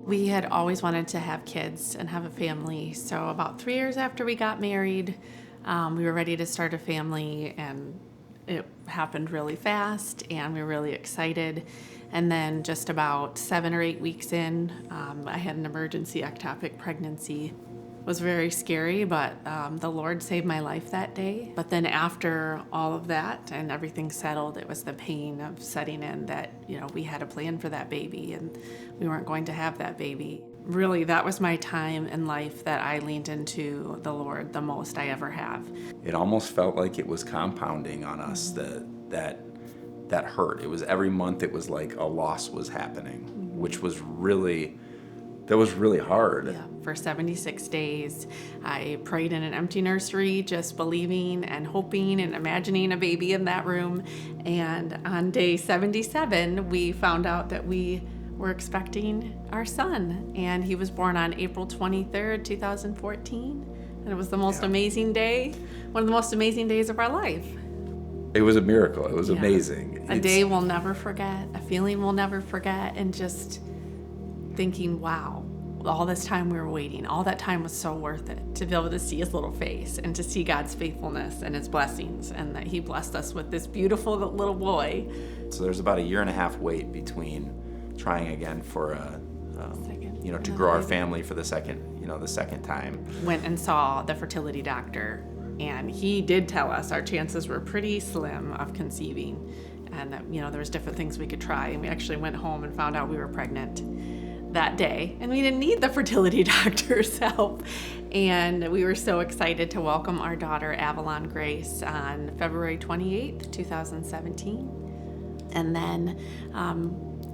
We had always wanted to have kids and have a family. So about 3 years after we got married, we were ready to start a family, and it happened really fast, and we were really excited. And then just about 7 or 8 weeks in, I had an emergency ectopic pregnancy. It was very scary, but the Lord saved my life that day. But then after all of that and everything settled, it was the pain of setting in that, we had a plan for that baby and we weren't going to have that baby. Really, that was my time in life that I leaned into the Lord the most I ever have. It almost felt like it was compounding on us, that hurt. It was every month it was like a loss was happening, which was really hard. Yeah, for 76 days, I prayed in an empty nursery, just believing and hoping and imagining a baby in that room. And on day 77, we found out that we were expecting our son. And he was born on April 23rd, 2014. And it was the most amazing day, one of the most amazing days of our life. It was a miracle. It was amazing. A day we'll never forget, a feeling we'll never forget, and just thinking, wow, all this time we were waiting, all that time was so worth it to be able to see his little face and to see God's faithfulness and his blessings, and that he blessed us with this beautiful little boy. So there's about a 1.5 year wait between trying again for to grow our family for the second time. Went and saw the fertility doctor, and he did tell us our chances were pretty slim of conceiving, and that, there was different things we could try. And we actually went home and found out we were pregnant that day, and we didn't need the fertility doctor's help. And we were so excited to welcome our daughter Avalon Grace on February 28th, 2017. And then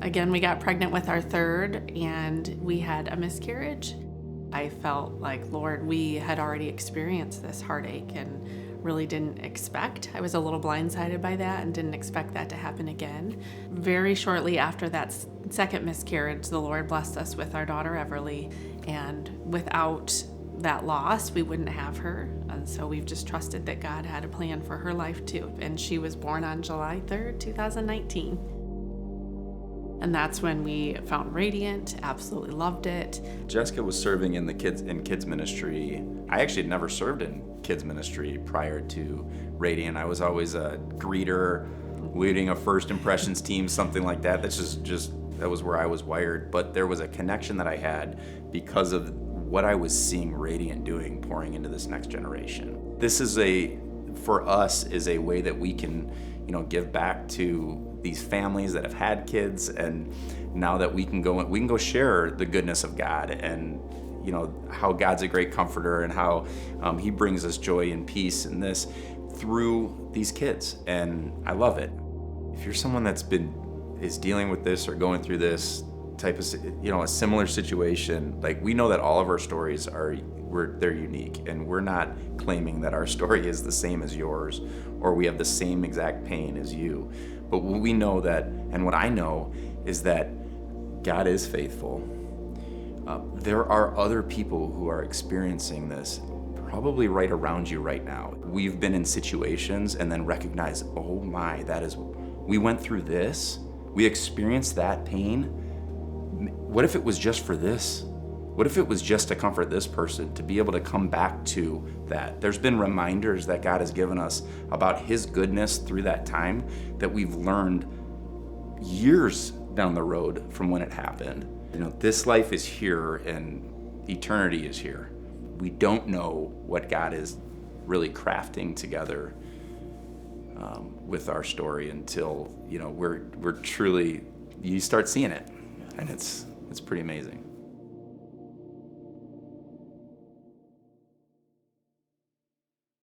again, we got pregnant with our third, and we had a miscarriage. I felt like, Lord, we had already experienced this heartache and really didn't expect. I was a little blindsided by that and didn't expect that to happen again. Very shortly after that second miscarriage, the Lord blessed us with our daughter Everly, and without that loss, we wouldn't have her. And so we've just trusted that God had a plan for her life too. And she was born on July 3rd, 2019. And that's when we found Radiant, absolutely loved it. Jessica was serving in the kids ministry. I actually had never served in kids ministry prior to Radiant. I was always a greeter, leading a first impressions team, something like that. That's just that was where I was wired. But there was a connection that I had because of what I was seeing Radiant doing, pouring into this next generation. This is for us, is a way that we can, give back to these families that have had kids, and now that we can go share the goodness of God, and how God's a great comforter, and how he brings us joy and peace in this through these kids. And I love it. If you're someone is dealing with this or going through this type of a similar situation, like, we know that all of our stories they're unique, and we're not claiming that our story is the same as yours or we have the same exact pain as you. But what we know that, and what I know, is that God is faithful. There are other people who are experiencing this probably right around you right now. We've been in situations and then recognize, oh my, we went through this, we experienced that pain. What if it was just for this? What if it was just to comfort this person, to be able to come back to that? There's been reminders that God has given us about his goodness through that time that we've learned years down the road from when it happened. This life is here and eternity is here. We don't know what God is really crafting together with our story until, we're truly, you start seeing it, and it's pretty amazing.